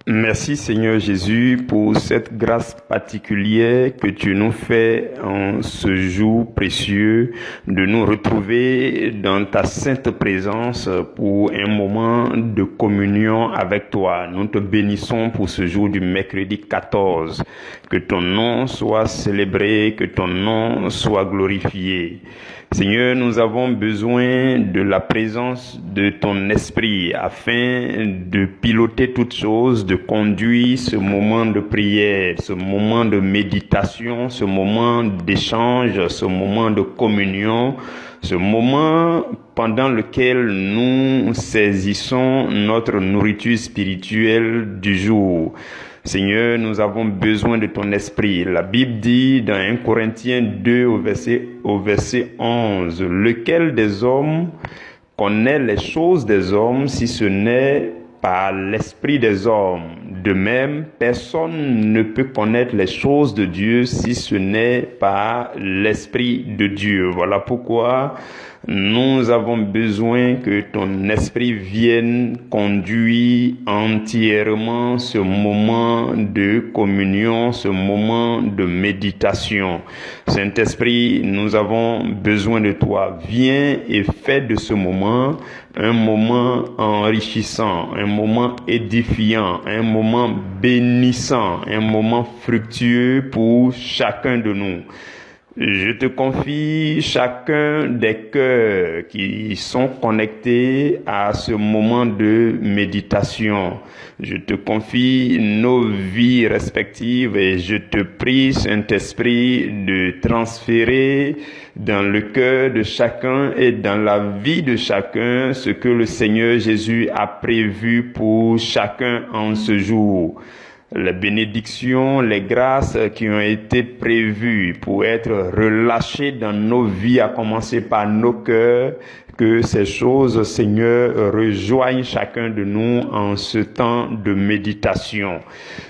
Merci Seigneur Jésus pour cette grâce particulière que tu nous fais en ce jour précieux de nous retrouver dans ta sainte présence pour un moment de communion avec toi. Nous te bénissons pour ce jour du mercredi 14. Que ton nom soit célébré, que ton nom soit glorifié. Seigneur, nous avons besoin de la présence de ton esprit afin de piloter toutes choses, de conduire ce moment de prière, ce moment de méditation, ce moment d'échange, ce moment de communion, ce moment pendant lequel nous saisissons notre nourriture spirituelle du jour. Seigneur, nous avons besoin de ton esprit. La Bible dit dans 1 Corinthiens 2 au verset 11, « Lequel des hommes connaît les choses des hommes si ce n'est par l'esprit des hommes? De même, personne ne peut connaître les choses de Dieu si ce n'est par l'esprit de Dieu. » Voilà pourquoi nous avons besoin que ton esprit vienne conduire entièrement ce moment de communion, ce moment de méditation. Saint-Esprit, nous avons besoin de toi. Viens et fais de ce moment un moment enrichissant, un moment édifiant, un moment bénissant, un moment fructueux pour chacun de nous. Je te confie chacun des cœurs qui sont connectés à ce moment de méditation. Je te confie nos vies respectives et je te prie, Saint-Esprit, de transférer dans le cœur de chacun et dans la vie de chacun ce que le Seigneur Jésus a prévu pour chacun en ce jour. Les bénédictions, les grâces qui ont été prévues pour être relâchées dans nos vies, à commencer par nos cœurs, que ces choses, Seigneur, rejoignent chacun de nous en ce temps de méditation.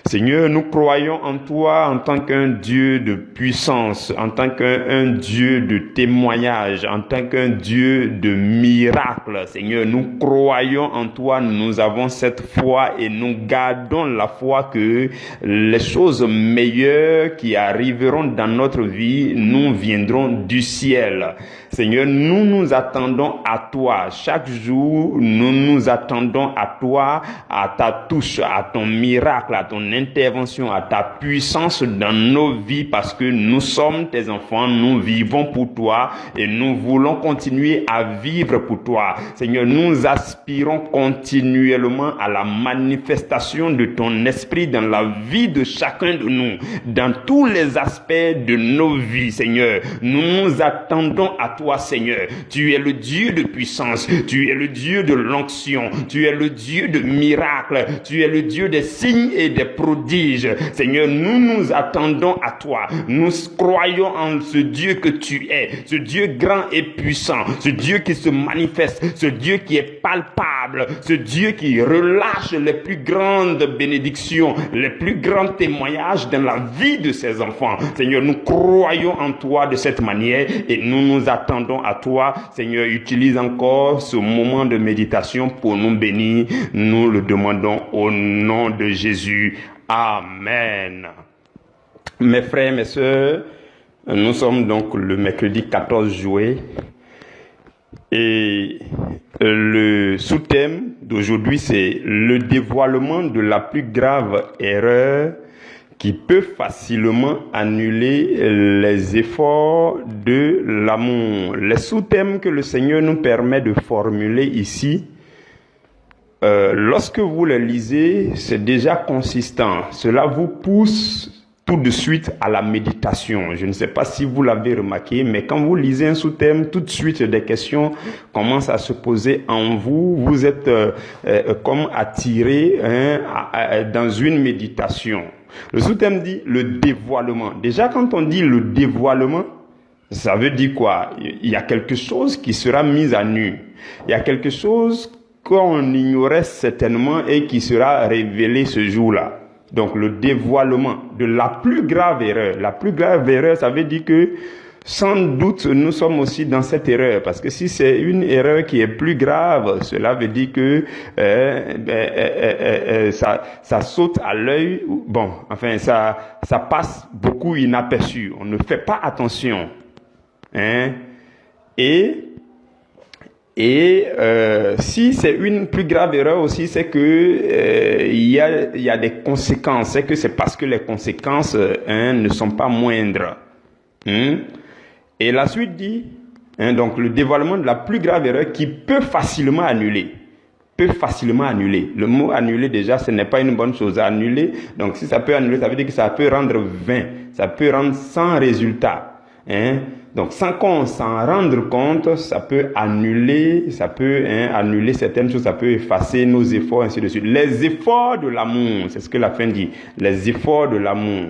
Seigneur, nous croyons en toi en tant qu'un Dieu de puissance, en tant qu'un Dieu de témoignage, en tant qu'un Dieu de miracle. Seigneur, nous croyons en toi, nous avons cette foi et nous gardons la foi que les choses meilleures qui arriveront dans notre vie nous viendront du ciel. Seigneur, nous nous attendons à toi. Chaque jour, nous nous attendons à toi, à ta touche, à ton miracle, à ton intervention, à ta puissance dans nos vies, parce que nous sommes tes enfants, nous vivons pour toi et nous voulons continuer à vivre pour toi. Seigneur, nous aspirons continuellement à la manifestation de ton esprit dans la vie de chacun de nous, dans tous les aspects de nos vies, Seigneur. Nous nous attendons à toi, Seigneur. Tu es le Dieu de puissance, tu es le Dieu de l'onction, tu es le Dieu de miracles, tu es le Dieu des signes et des prodiges. Seigneur, nous nous attendons à toi. Nous croyons en ce Dieu que tu es, ce Dieu grand et puissant, ce Dieu qui se manifeste, ce Dieu qui est palpable, ce Dieu qui relâche les plus grandes bénédictions, les plus grands témoignages dans la vie de ses enfants. Seigneur, nous croyons en toi de cette manière et nous nous attendons à toi. Seigneur, utilise encore ce moment de méditation pour nous bénir. Nous le demandons au nom de Jésus. Amen. Mes frères, mes sœurs, nous sommes donc le mercredi 14 juillet et le sous-thème d'aujourd'hui, c'est le dévoilement de la plus grave erreur qui peut facilement annuler les efforts de l'amour. Les sous-thèmes que le Seigneur nous permet de formuler ici, lorsque vous les lisez, c'est déjà consistant. Cela vous pousse tout de suite à la méditation. Je ne sais pas si vous l'avez remarqué, mais quand vous lisez un sous-thème, tout de suite des questions commencent à se poser en vous. Vous êtes comme attiré dans une méditation. Le sous-thème dit le dévoilement. Déjà, quand on dit le dévoilement, ça veut dire quoi? Il y a quelque chose qui sera mis à nu. Il y a quelque chose qu'on ignorait certainement et qui sera révélé ce jour-là. Donc, le dévoilement de la plus grave erreur. La plus grave erreur, ça veut dire que sans doute nous sommes aussi dans cette erreur, parce que si c'est une erreur qui est plus grave, cela veut dire que ça saute à l'œil, bon, enfin ça passe beaucoup inaperçu, on ne fait pas attention, hein, et si c'est une plus grave erreur aussi, c'est que il y a des conséquences, c'est que c'est parce que les conséquences ne sont pas moindres. Et la suite dit, donc le dévoilement de la plus grave erreur qui peut facilement annuler. Le mot annuler déjà, ce n'est pas une bonne chose à annuler. Donc si ça peut annuler, ça veut dire que ça peut rendre vain, ça peut rendre sans résultat. Donc sans qu'on s'en rende compte, ça peut annuler certaines choses, ça peut effacer nos efforts, ainsi de suite. Les efforts de l'amour, c'est ce que la fin dit, les efforts de l'amour.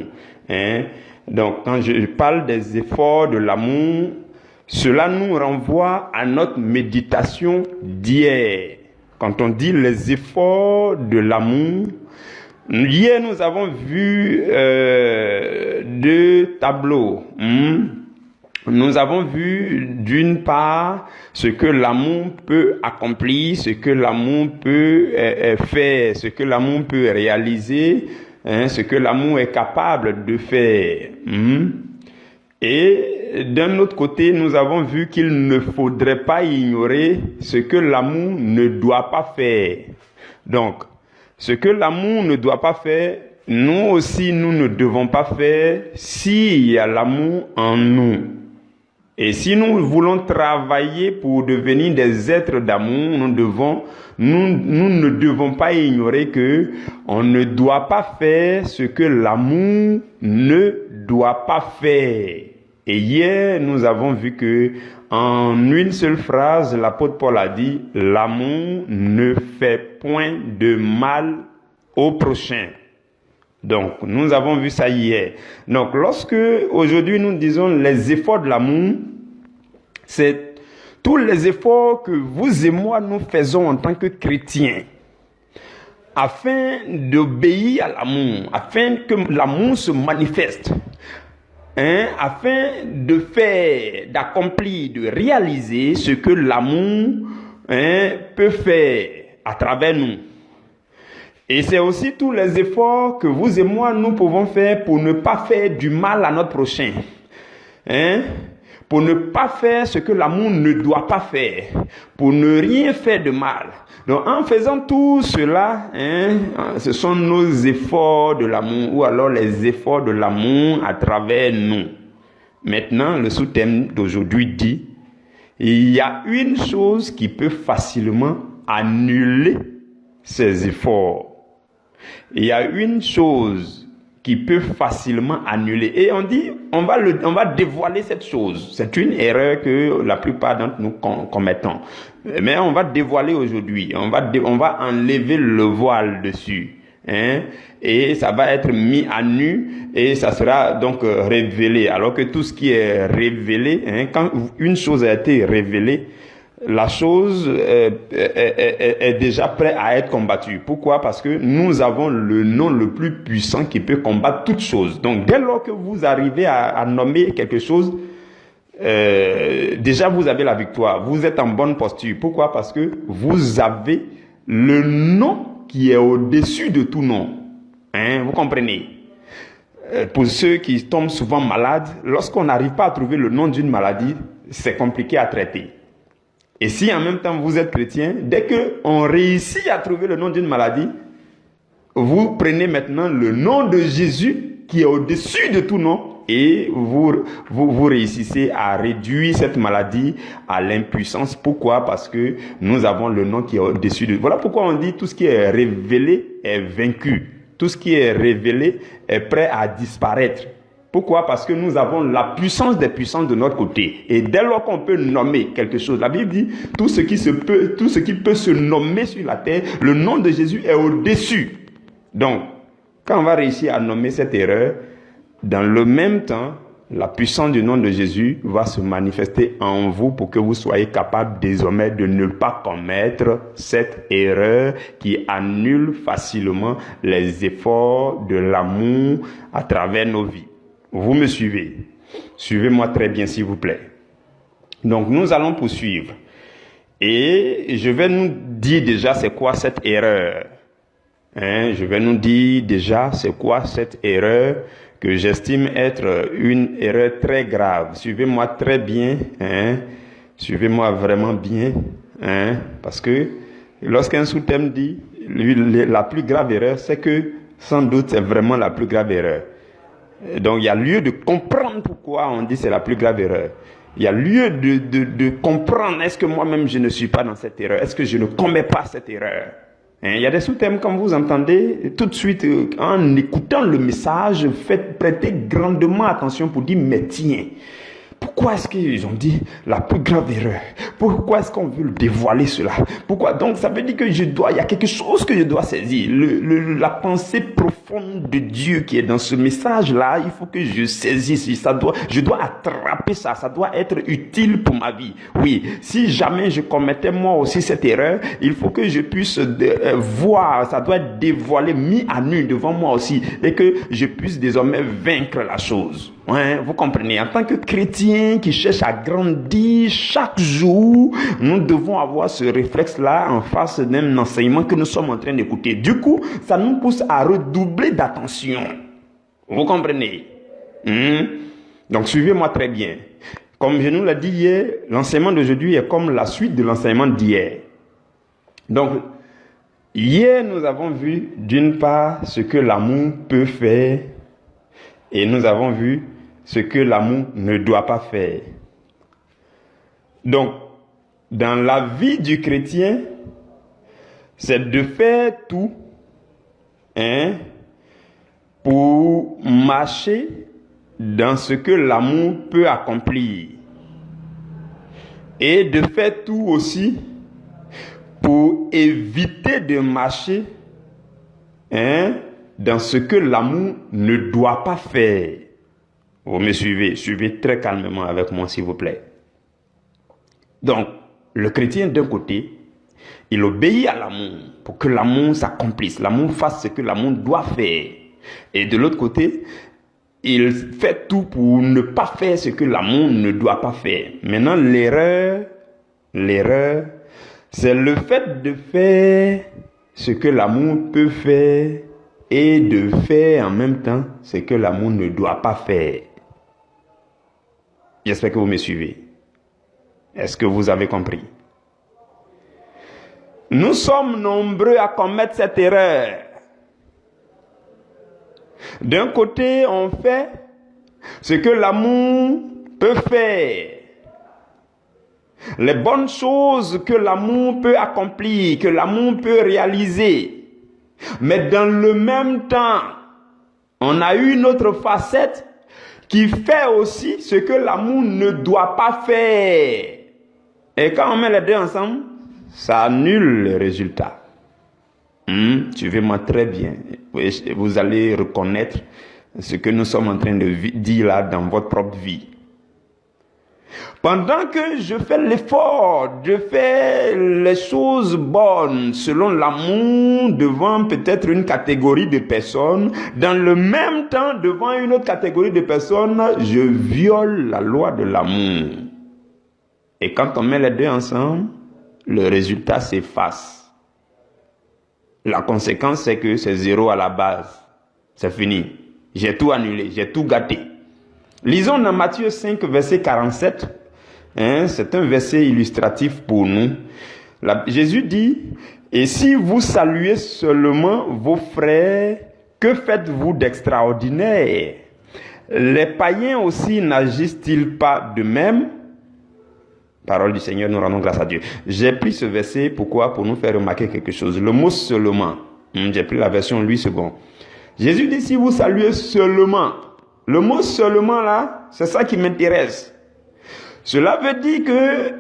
Donc quand je parle des efforts de l'amour, cela nous renvoie à notre méditation d'hier. Quand on dit les efforts de l'amour, hier nous avons vu 2 tableaux. Nous avons vu d'une part ce que l'amour peut accomplir, ce que l'amour peut faire, ce que l'amour peut réaliser, ce que l'amour est capable de faire. Et d'un autre côté, nous avons vu qu'il ne faudrait pas ignorer ce que l'amour ne doit pas faire. Donc, ce que l'amour ne doit pas faire, nous aussi, nous ne devons pas faire s'il y a l'amour en nous. Et si nous voulons travailler pour devenir des êtres d'amour, nous ne devons pas ignorer que on ne doit pas faire ce que l'amour ne doit pas faire. Et hier, nous avons vu que en une seule phrase, l'apôtre Paul a dit, l'amour ne fait point de mal au prochain. Donc, nous avons vu ça hier. Donc, lorsque aujourd'hui nous disons les efforts de l'amour, c'est tous les efforts que vous et moi nous faisons en tant que chrétiens afin d'obéir à l'amour, afin que l'amour se manifeste, afin de faire, d'accomplir, de réaliser ce que l'amour peut faire à travers nous. Et c'est aussi tous les efforts que vous et moi, nous pouvons faire pour ne pas faire du mal à notre prochain. Pour ne pas faire ce que l'amour ne doit pas faire. Pour ne rien faire de mal. Donc en faisant tout cela, ce sont nos efforts de l'amour, ou alors les efforts de l'amour à travers nous. Maintenant, le sous-thème d'aujourd'hui dit, il y a une chose qui peut facilement annuler ces efforts. Il y a une chose qui peut facilement annuler. Et on dit, on va dévoiler cette chose. C'est une erreur que la plupart d'entre nous commettons. Mais on va dévoiler aujourd'hui. On va enlever le voile dessus. Et ça va être mis à nu et ça sera donc révélé. Alors que tout ce qui est révélé, quand une chose a été révélée, la chose est déjà prête à être combattue. Pourquoi? Parce que nous avons le nom le plus puissant qui peut combattre toute chose. Donc, dès lors que vous arrivez à nommer quelque chose, déjà vous avez la victoire. Vous êtes en bonne posture. Pourquoi? Parce que vous avez le nom qui est au-dessus de tout nom. Vous comprenez? Pour ceux qui tombent souvent malades, lorsqu'on n'arrive pas à trouver le nom d'une maladie, c'est compliqué à traiter. Et si en même temps vous êtes chrétien, dès qu'on réussit à trouver le nom d'une maladie, vous prenez maintenant le nom de Jésus qui est au-dessus de tout nom et vous réussissez à réduire cette maladie à l'impuissance. Pourquoi? Parce que nous avons le nom qui est au-dessus de... Voilà pourquoi on dit tout ce qui est révélé est vaincu. Tout ce qui est révélé est prêt à disparaître. Pourquoi? Parce que nous avons la puissance des puissances de notre côté. Et dès lors qu'on peut nommer quelque chose, la Bible dit, tout ce qui peut se nommer sur la terre, le nom de Jésus est au-dessus. Donc, quand on va réussir à nommer cette erreur, dans le même temps, la puissance du nom de Jésus va se manifester en vous pour que vous soyez capable désormais de ne pas commettre cette erreur qui annule facilement les efforts de l'amour à travers nos vies. Vous me suivez? Suivez-moi très bien, s'il vous plaît. Donc, nous allons poursuivre. Et je vais nous dire déjà c'est quoi cette erreur. Je vais nous dire déjà c'est quoi cette erreur que j'estime être une erreur très grave. Suivez-moi très bien. Suivez-moi vraiment bien. Parce que lorsqu'un sous-thème dit la plus grave erreur, c'est que sans doute c'est vraiment la plus grave erreur. Donc il y a lieu de comprendre pourquoi on dit c'est la plus grave erreur. Il y a lieu de comprendre, est-ce que moi-même je ne suis pas dans cette erreur? Est-ce que je ne commets pas cette erreur? Il y a des sous-thèmes, comme vous entendez, tout de suite, en écoutant le message, faites prêter grandement attention pour dire, mais tiens, pourquoi est-ce qu'ils ont dit la plus grave erreur? Pourquoi est-ce qu'on veut dévoiler cela? Pourquoi? Donc, ça veut dire que il y a quelque chose que je dois saisir. La pensée profonde de Dieu qui est dans ce message-là, il faut que je saisisse. Je dois attraper ça. Ça doit être utile pour ma vie. Oui, si jamais je commettais moi aussi cette erreur, il faut que je puisse voir. Ça doit être dévoilé, mis à nu devant moi aussi. Et que je puisse désormais vaincre la chose. Ouais, vous comprenez, en tant que chrétien qui cherche à grandir chaque jour, nous devons avoir ce réflexe-là en face d'un enseignement que nous sommes en train d'écouter. Du coup, ça nous pousse à redoubler d'attention. Vous comprenez? Donc, suivez-moi très bien. Comme je nous l'ai dit hier, l'enseignement d'aujourd'hui est comme la suite de l'enseignement d'hier. Donc, hier, nous avons vu d'une part ce que l'amour peut faire et nous avons vu ce que l'amour ne doit pas faire. Donc, dans la vie du chrétien, c'est de faire tout pour marcher dans ce que l'amour peut accomplir. Et de faire tout aussi pour éviter de marcher dans ce que l'amour ne doit pas faire. Vous me suivez? Suivez très calmement avec moi, s'il vous plaît. Donc, le chrétien, d'un côté, il obéit à l'amour pour que l'amour s'accomplisse, l'amour fasse ce que l'amour doit faire. Et de l'autre côté, il fait tout pour ne pas faire ce que l'amour ne doit pas faire. Maintenant, l'erreur, c'est le fait de faire ce que l'amour peut faire et de faire en même temps ce que l'amour ne doit pas faire. J'espère que vous me suivez. Est-ce que vous avez compris? Nous sommes nombreux à commettre cette erreur. D'un côté, on fait ce que l'amour peut faire. Les bonnes choses que l'amour peut accomplir, que l'amour peut réaliser. Mais dans le même temps, on a une autre facette qui fait aussi ce que l'amour ne doit pas faire. Et quand on met les deux ensemble, ça annule le résultat. Suivez-moi très bien. Vous allez reconnaître ce que nous sommes en train de dire là dans votre propre vie. Pendant que je fais l'effort, je fais les choses bonnes selon l'amour devant peut-être une catégorie de personnes, dans le même temps devant une autre catégorie de personnes, je viole la loi de l'amour. Et quand on met les deux ensemble, le résultat s'efface. La conséquence, c'est que c'est zéro à la base. C'est fini. J'ai tout annulé, j'ai tout gâté. Lisons dans Matthieu 5, verset 47. C'est un verset illustratif pour nous. Jésus dit, « Et si vous saluez seulement vos frères, que faites-vous d'extraordinaire? Les païens aussi n'agissent-ils pas de même ?» Parole du Seigneur, nous rendons grâce à Dieu. J'ai pris ce verset, pourquoi? Pour nous faire remarquer quelque chose. Le mot « seulement », j'ai pris la version Louis II. Jésus dit, si vous saluez seulement, le mot « seulement » là, c'est ça qui m'intéresse. Cela veut dire que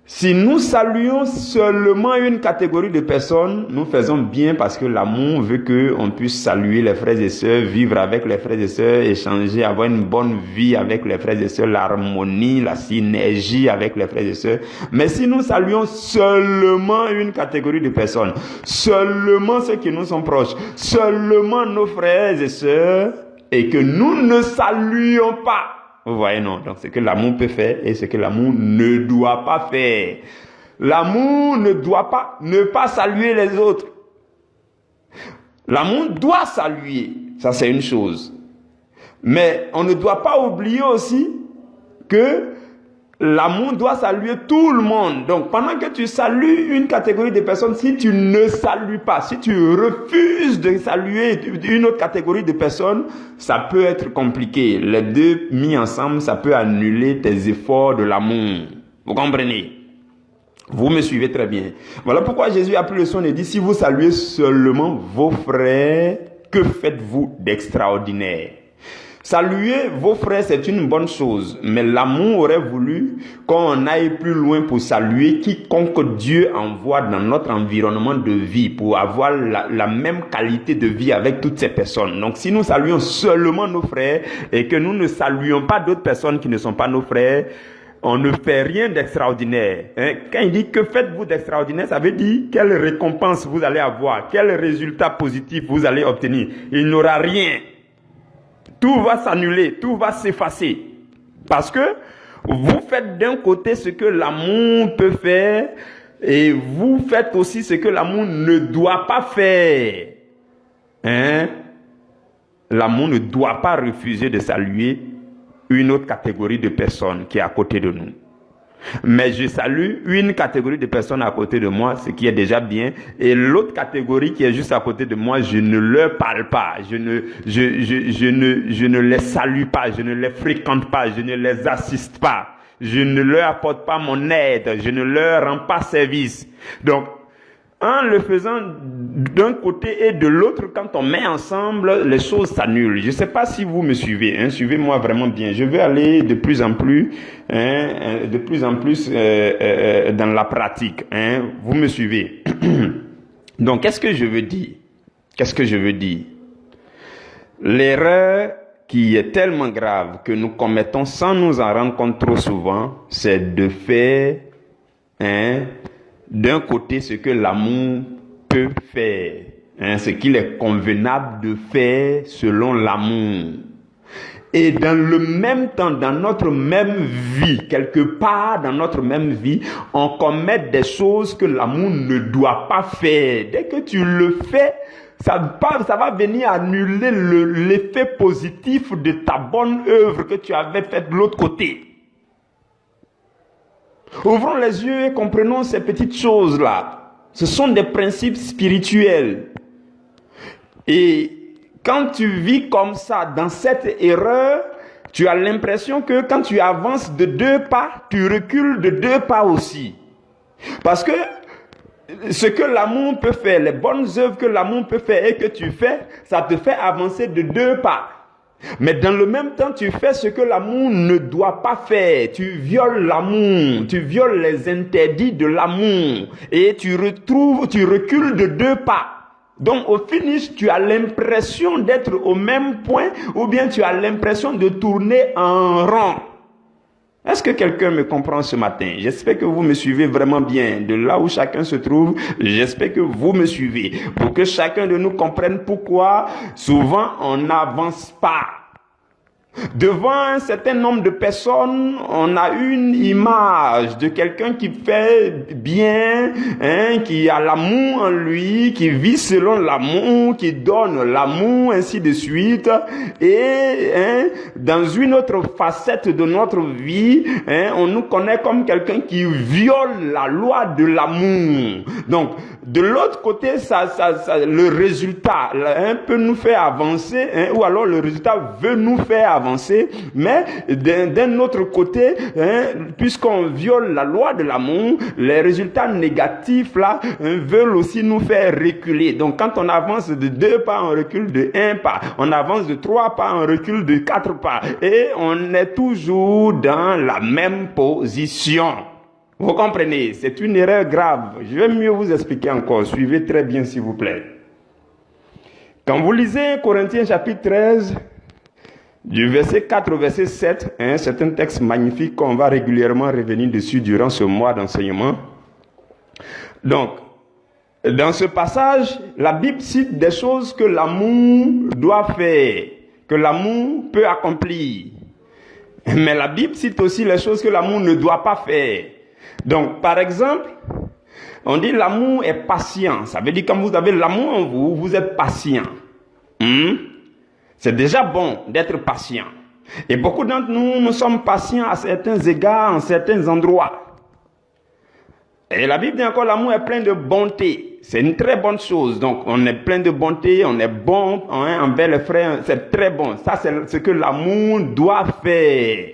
si nous saluons seulement une catégorie de personnes, nous faisons bien parce que l'amour veut qu'on puisse saluer les frères et sœurs, vivre avec les frères et sœurs, échanger, avoir une bonne vie avec les frères et sœurs, l'harmonie, la synergie avec les frères et sœurs. Mais si nous saluons seulement une catégorie de personnes, seulement ceux qui nous sont proches, seulement nos frères et sœurs, et que nous ne saluons pas Vous voyez, non. Donc, ce que l'amour peut faire et ce que l'amour ne doit pas faire. L'amour ne doit pas ne pas saluer les autres. L'amour doit saluer. Ça, c'est une chose. Mais on ne doit pas oublier aussi que l'amour doit saluer tout le monde. Donc, pendant que tu salues une catégorie de personnes, si tu ne salues pas, si tu refuses de saluer une autre catégorie de personnes, ça peut être compliqué. Les deux mis ensemble, ça peut annuler tes efforts de l'amour. Vous comprenez? Vous me suivez très bien. Voilà pourquoi Jésus a pris le soin et dit, si vous saluez seulement vos frères, que faites-vous d'extraordinaire? Saluer vos frères, c'est une bonne chose, mais l'amour aurait voulu qu'on aille plus loin pour saluer quiconque Dieu envoie dans notre environnement de vie, pour avoir la même qualité de vie avec toutes ces personnes. Donc, si nous saluons seulement nos frères et que nous ne saluons pas d'autres personnes qui ne sont pas nos frères, on ne fait rien d'extraordinaire. Quand il dit que faites-vous d'extraordinaire, ça veut dire quelle récompense vous allez avoir, quel résultat positif vous allez obtenir. Il n'aura rien. Tout va s'annuler, tout va s'effacer. Parce que vous faites d'un côté ce que l'amour peut faire et vous faites aussi ce que l'amour ne doit pas faire. L'amour ne doit pas refuser de saluer une autre catégorie de personnes qui est à côté de nous. Mais je salue une catégorie de personnes à côté de moi, ce qui est déjà bien, et l'autre catégorie qui est juste à côté de moi, je ne leur parle pas, je ne les salue pas, je ne les fréquente pas, je ne les assiste pas, je ne leur apporte pas mon aide, je ne leur rends pas service. Donc, en le faisant d'un côté et de l'autre, quand on met ensemble, les choses s'annulent. Je ne sais pas si vous me suivez, suivez-moi vraiment bien. Je vais aller de plus en plus, dans la pratique. Vous me suivez. Donc, qu'est-ce que je veux dire? L'erreur qui est tellement grave que nous commettons sans nous en rendre compte trop souvent, c'est de faire d'un côté ce que l'amour peut faire, ce qu'il est convenable de faire selon l'amour. Et dans le même temps, dans notre même vie, quelque part dans notre même vie, on commet des choses que l'amour ne doit pas faire. Dès que tu le fais, ça va venir annuler l'effet positif de ta bonne œuvre que tu avais faite de l'autre côté. Ouvrons les yeux et comprenons ces petites choses-là. Ce sont des principes spirituels. Et quand tu vis comme ça, dans cette erreur, tu as l'impression que quand tu avances de 2 pas, tu recules de 2 pas aussi. Parce que ce que l'amour peut faire, les bonnes œuvres que l'amour peut faire et que tu fais, ça te fait avancer de 2 pas. Mais dans le même temps, tu fais ce que l'amour ne doit pas faire. Tu violes l'amour, tu violes les interdits de l'amour et tu recules de 2 pas. Donc au finish, tu as l'impression d'être au même point ou bien tu as l'impression de tourner en rond. Est-ce que quelqu'un me comprend ce matin? J'espère que vous me suivez vraiment bien. De là où chacun se trouve, j'espère que vous me suivez. Pour que chacun de nous comprenne pourquoi souvent on n'avance pas. Devant un certain nombre de personnes, on a une image de quelqu'un qui fait bien, qui a l'amour en lui, qui vit selon l'amour, qui donne l'amour, ainsi de suite. Et dans une autre facette de notre vie, on nous connaît comme quelqu'un qui viole la loi de l'amour. Donc, de l'autre côté, le résultat peut nous faire avancer, ou alors le résultat veut nous faire avancer, mais d'un autre côté, puisqu'on viole la loi de l'amour, les résultats négatifs là veulent aussi nous faire reculer. Donc quand on avance de 2 pas, on recule de 1 pas. On avance de 3 pas, on recule de 4 pas. Et on est toujours dans la même position. Vous comprenez? C'est une erreur grave. Je vais mieux vous expliquer encore. Suivez très bien s'il vous plaît. Quand vous lisez Corinthiens chapitre 13, du verset 4 au verset 7, c'est un texte magnifique qu'on va régulièrement revenir dessus durant ce mois d'enseignement. Donc, dans ce passage, la Bible cite des choses que l'amour doit faire, que l'amour peut accomplir. Mais la Bible cite aussi les choses que l'amour ne doit pas faire. Donc, par exemple, on dit l'amour est patient. Ça veut dire quand vous avez l'amour en vous, vous êtes patient. C'est déjà bon d'être patient. Et beaucoup d'entre nous, nous sommes patients à certains égards, en certains endroits. Et la Bible dit encore, l'amour est plein de bonté. C'est une très bonne chose. Donc, on est plein de bonté, on est bon envers les frères. C'est très bon. Ça, c'est ce que l'amour doit faire.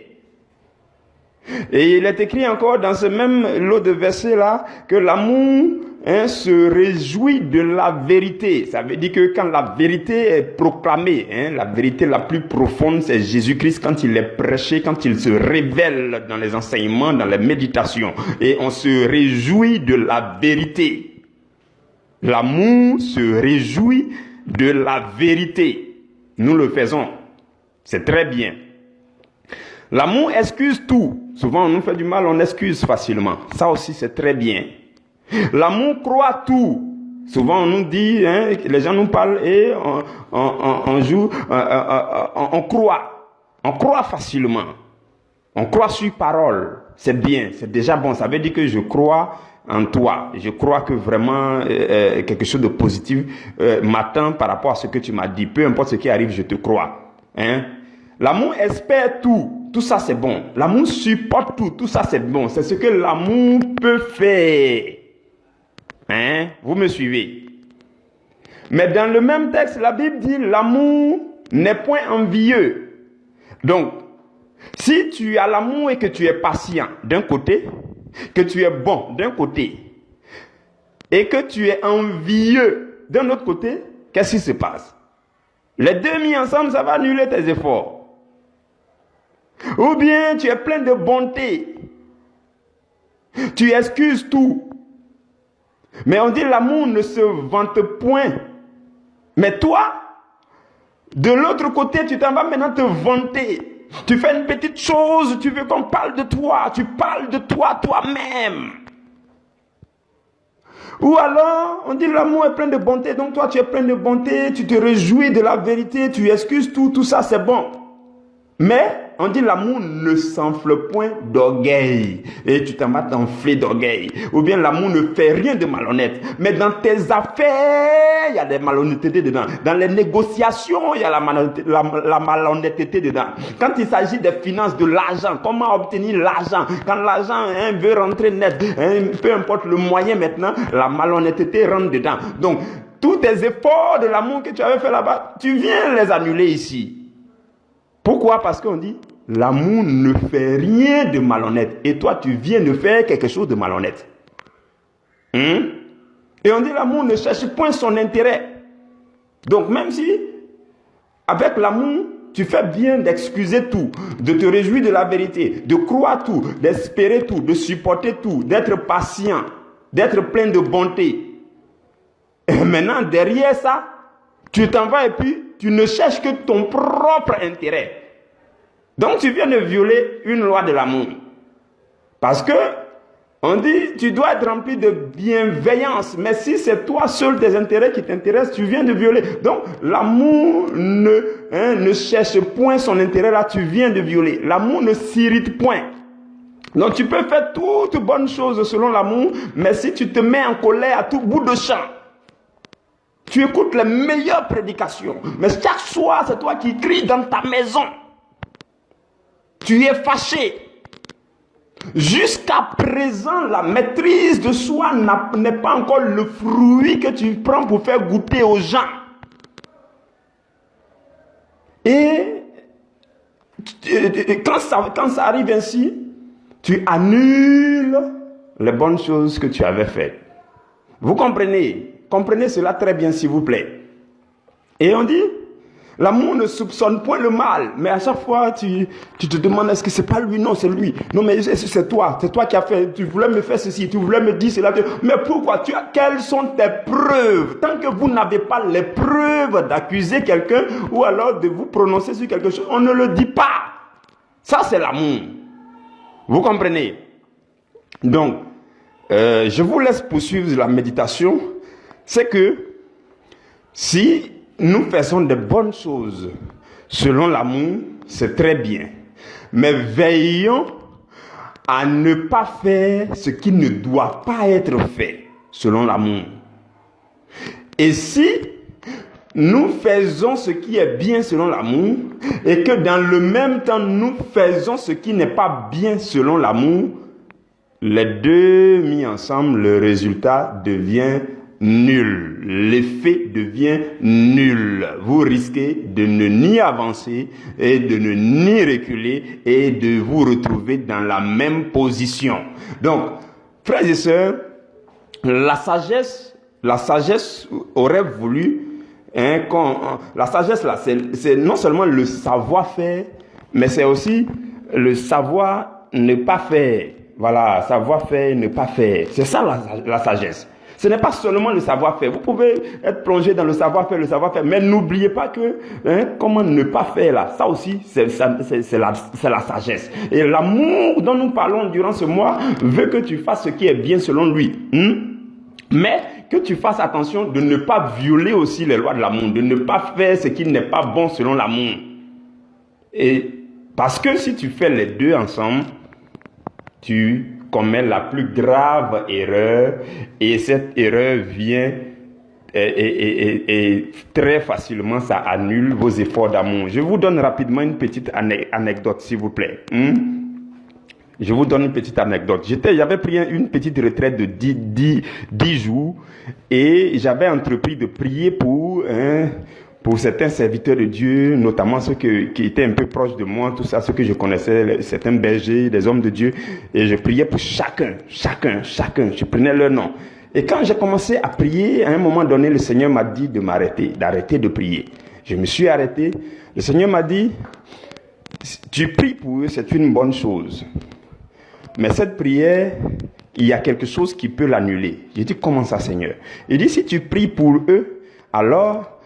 Et il est écrit encore dans ce même lot de versets-là que l'amour se réjouit de la vérité. Ça veut dire que quand la vérité est proclamée, la vérité la plus profonde, c'est Jésus-Christ quand il est prêché, quand il se révèle dans les enseignements, dans les méditations. Et on se réjouit de la vérité. L'amour se réjouit de la vérité. Nous le faisons. C'est très bien. L'amour excuse tout. Souvent, on nous fait du mal, on excuse facilement. Ça aussi, c'est très bien. L'amour croit tout. Souvent, on nous dit, les gens nous parlent et on joue, on croit. On croit facilement. On croit sur parole. C'est bien, c'est déjà bon. Ça veut dire que je crois en toi. Je crois que vraiment quelque chose de positif m'attend par rapport à ce que tu m'as dit. Peu importe ce qui arrive, je te crois. L'amour espère tout. Tout ça, c'est bon. L'amour supporte tout. Tout ça, c'est bon. C'est ce que l'amour peut faire. Vous me suivez? Mais dans le même texte, la Bible dit l'amour n'est point envieux. Donc, si tu as l'amour et que tu es patient d'un côté, que tu es bon d'un côté, et que tu es envieux d'un autre côté, qu'est-ce qui se passe? Les deux mis ensemble, ça va annuler tes efforts. Ou bien tu es plein de bonté. Tu excuses tout. Mais on dit l'amour ne se vante point. Mais toi, de l'autre côté, tu t'en vas maintenant te vanter. Tu fais une petite chose, tu veux qu'on parle de toi. Tu parles de toi toi-même. Ou alors, on dit l'amour est plein de bonté. Donc toi, tu es plein de bonté. Tu te réjouis de la vérité. Tu excuses tout. Tout ça, c'est bon. Mais on dit l'amour ne s'enfle point d'orgueil. Et tu t'en vas t'enfler d'orgueil. Ou bien l'amour ne fait rien de malhonnête. Mais dans tes affaires, il y a des malhonnêtetés dedans. Dans les négociations, il y a la malhonnêteté dedans. Quand il s'agit des finances, de l'argent, comment obtenir l'argent? Quand l'argent veut rentrer net, peu importe le moyen maintenant, la malhonnêteté rentre dedans. Donc, tous tes efforts de l'amour que tu avais fait là-bas, tu viens les annuler ici. Pourquoi? Parce qu'on dit, l'amour ne fait rien de malhonnête. Et toi, tu viens de faire quelque chose de malhonnête. Et on dit, l'amour ne cherche point son intérêt. Donc, même si, avec l'amour, tu fais bien d'excuser tout, de te réjouir de la vérité, de croire tout, d'espérer tout, de supporter tout, d'être patient, d'être plein de bonté. Et maintenant, derrière ça, tu t'en vas et puis tu ne cherches que ton propre intérêt. Donc tu viens de violer une loi de l'amour. Parce que on dit tu dois être rempli de bienveillance. Mais si c'est toi seul tes intérêts qui t'intéressent, tu viens de violer. Donc l'amour ne cherche point son intérêt là, tu viens de violer. L'amour ne s'irrite point. Donc tu peux faire toutes bonnes choses selon l'amour, mais si tu te mets en colère à tout bout de champ, tu écoutes les meilleures prédications, mais chaque soir, c'est toi qui cries dans ta maison. Tu es fâché. Jusqu'à présent, la maîtrise de soi n'est pas encore le fruit que tu prends pour faire goûter aux gens. Et quand ça arrive ainsi, tu annules les bonnes choses que tu avais faites. Vous comprenez? Comprenez cela très bien, s'il vous plaît. Et on dit, l'amour ne soupçonne point le mal. Mais à chaque fois, tu te demandes, est-ce que c'est pas lui? Non, c'est lui. Non, mais c'est toi qui as fait. Tu voulais me faire ceci, tu voulais me dire cela. Mais pourquoi? Quelles sont tes preuves? Tant que vous n'avez pas les preuves d'accuser quelqu'un ou alors de vous prononcer sur quelque chose, on ne le dit pas. Ça, c'est l'amour. Vous comprenez? Donc, je vous laisse poursuivre la méditation. C'est que si nous faisons de bonnes choses selon l'amour, c'est très bien. Mais veillons à ne pas faire ce qui ne doit pas être fait selon l'amour. Et si nous faisons ce qui est bien selon l'amour et que dans le même temps nous faisons ce qui n'est pas bien selon l'amour, les deux mis ensemble, le résultat devient nul. L'effet devient nul. Vous risquez de ne ni avancer et de ne ni reculer et de vous retrouver dans la même position. Donc, frères et sœurs, la sagesse aurait voulu, la sagesse là, c'est non seulement le savoir-faire, mais c'est aussi le savoir ne pas faire. Voilà, savoir-faire, ne pas faire. C'est ça la sagesse. Ce n'est pas seulement le savoir-faire. Vous pouvez être plongé dans le savoir-faire, mais n'oubliez pas que comment ne pas faire là. Ça aussi, c'est la sagesse. Et l'amour dont nous parlons durant ce mois veut que tu fasses ce qui est bien selon lui. Mais que tu fasses attention de ne pas violer aussi les lois de l'amour, de ne pas faire ce qui n'est pas bon selon l'amour. Et parce que si tu fais les deux ensemble, tu commets la plus grave erreur et cette erreur vient et très facilement ça annule vos efforts d'amour. Je vous donne rapidement une petite anecdote s'il vous plaît. Je vous donne une petite anecdote. J'avais pris une petite retraite de 10 jours et j'avais entrepris de prier pour certains serviteurs de Dieu, notamment ceux qui étaient un peu proches de moi, tout ça, ceux que je connaissais, certains bergers, des hommes de Dieu, et je priais pour chacun, je prenais leur nom. Et quand j'ai commencé à prier, à un moment donné, le Seigneur m'a dit d'arrêter de prier. Je me suis arrêté. Le Seigneur m'a dit, tu pries pour eux, c'est une bonne chose. Mais cette prière, il y a quelque chose qui peut l'annuler. J'ai dit, comment ça, Seigneur? Il dit, si tu pries pour eux, alors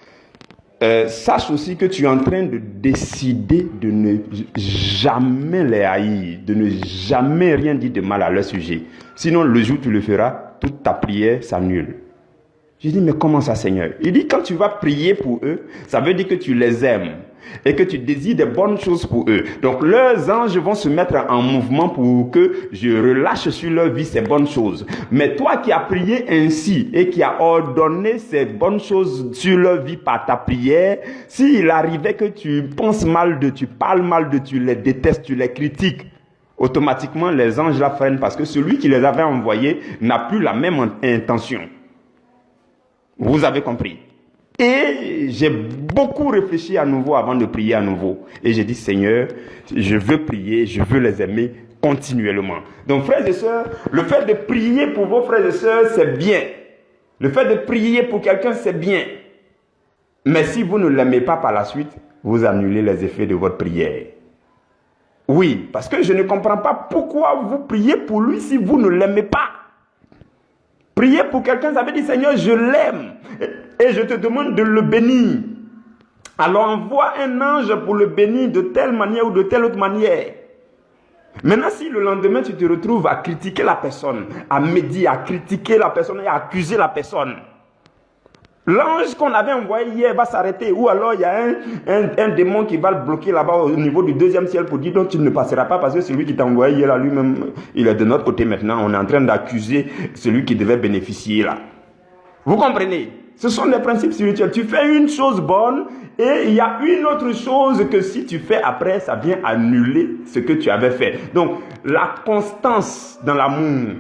sache aussi que tu es en train de décider de ne jamais les haïr, de ne jamais rien dire de mal à leur sujet. Sinon, le jour où tu le feras, toute ta prière s'annule. J'ai dit, mais comment ça, Seigneur? Il dit, quand tu vas prier pour eux, ça veut dire que tu les aimes et que tu désires des bonnes choses pour eux. Donc, leurs anges vont se mettre en mouvement pour que je relâche sur leur vie ces bonnes choses. Mais toi qui as prié ainsi et qui as ordonné ces bonnes choses sur leur vie par ta prière, s'il arrivait que tu penses mal d'eux, tu parles mal d'eux, tu les détestes, tu les critiques, automatiquement les anges la freinent parce que celui qui les avait envoyés n'a plus la même intention. Vous avez compris? Et j'ai beaucoup réfléchi à nouveau avant de prier à nouveau. Et j'ai dit, Seigneur, je veux prier, je veux les aimer continuellement. Donc, frères et sœurs, le fait de prier pour vos frères et sœurs, c'est bien. Le fait de prier pour quelqu'un, c'est bien. Mais si vous ne l'aimez pas par la suite, vous annulez les effets de votre prière. Oui, parce que je ne comprends pas pourquoi vous priez pour lui si vous ne l'aimez pas. Prier pour quelqu'un, ça veut dire, Seigneur, je l'aime et je te demande de le bénir. Alors envoie un ange pour le bénir de telle manière ou de telle autre manière. Maintenant, si le lendemain, tu te retrouves à critiquer la personne, à médire, à critiquer la personne et à accuser la personne, l'ange qu'on avait envoyé hier va s'arrêter. Ou alors, il y a un démon qui va le bloquer là-bas au niveau du deuxième ciel pour dire donc tu ne passeras pas parce que celui qui t'a envoyé hier là, lui-même, il est de notre côté maintenant. On est en train d'accuser celui qui devait bénéficier là. Vous comprenez? Ce sont des principes spirituels. Tu fais une chose bonne et il y a une autre chose que si tu fais après, ça vient annuler ce que tu avais fait. Donc, la constance dans l'amour,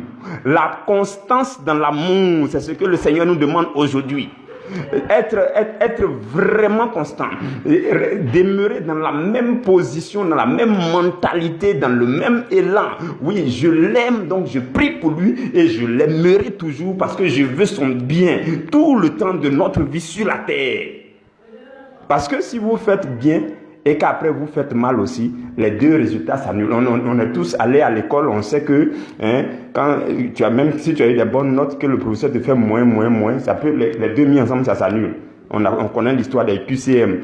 c'est ce que le Seigneur nous demande aujourd'hui. Être vraiment constant, demeurer dans la même position, dans la même mentalité, dans le même élan. Oui, je l'aime, donc je prie pour lui et je l'aimerai toujours parce que je veux son bien tout le temps de notre vie sur la terre. Parce que si vous faites bien et qu'après vous faites mal aussi, les deux résultats s'annulent. On est tous allés à l'école, on sait que quand même si tu as eu des bonnes notes, que le professeur te fait moins, ça peut, les deux mis ensemble, ça s'annule. On connaît l'histoire des QCM,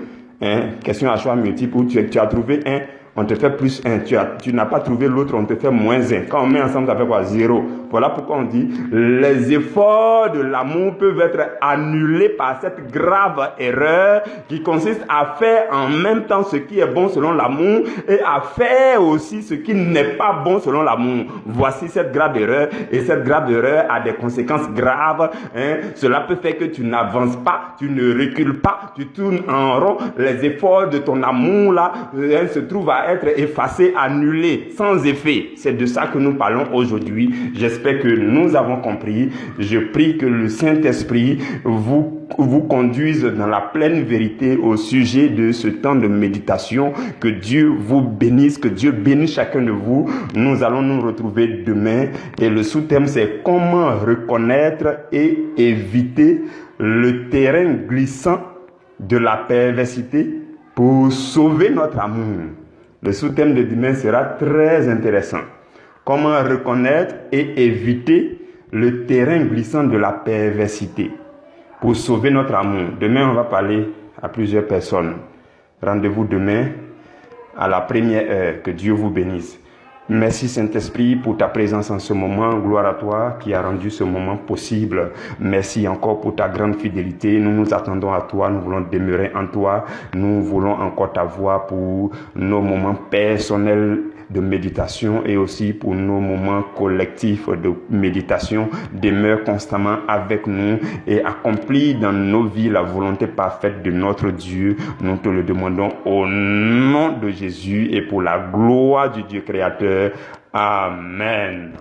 question à choix multiple, où tu as trouvé 1, on te fait plus 1. Tu n'as pas trouvé l'autre, on te fait moins 1. Quand on met ensemble, ça fait quoi? 0. Voilà pourquoi on dit les efforts de l'amour peuvent être annulés par cette grave erreur qui consiste à faire en même temps ce qui est bon selon l'amour et à faire aussi ce qui n'est pas bon selon l'amour. Voici cette grave erreur, et cette grave erreur a des conséquences graves. Cela peut faire que tu n'avances pas, tu ne recules pas, tu tournes en rond. Les efforts de ton amour là se trouvent à être effacés, annulés, sans effet. C'est de ça que nous parlons aujourd'hui. J'espère que nous avons compris. Je prie que le Saint-Esprit vous conduise dans la pleine vérité au sujet de ce temps de méditation. Que Dieu vous bénisse, que Dieu bénisse chacun de vous. Nous allons nous retrouver demain et le sous-thème c'est comment reconnaître et éviter le terrain glissant de la perversité pour sauver notre amour. Le sous-thème de demain sera très intéressant. Comment reconnaître et éviter le terrain glissant de la perversité pour sauver notre amour. Demain, on va parler à plusieurs personnes. Rendez-vous demain à la première heure. Que Dieu vous bénisse. Merci Saint-Esprit pour ta présence en ce moment. Gloire à toi qui a rendu ce moment possible. Merci encore pour ta grande fidélité. Nous nous attendons à toi. Nous voulons demeurer en toi. Nous voulons encore ta voix pour nos moments personnels de méditation et aussi pour nos moments collectifs de méditation. Demeure constamment avec nous et accomplis dans nos vies la volonté parfaite de notre Dieu. Nous te le demandons au nom de Jésus et pour la gloire du Dieu créateur. Amen.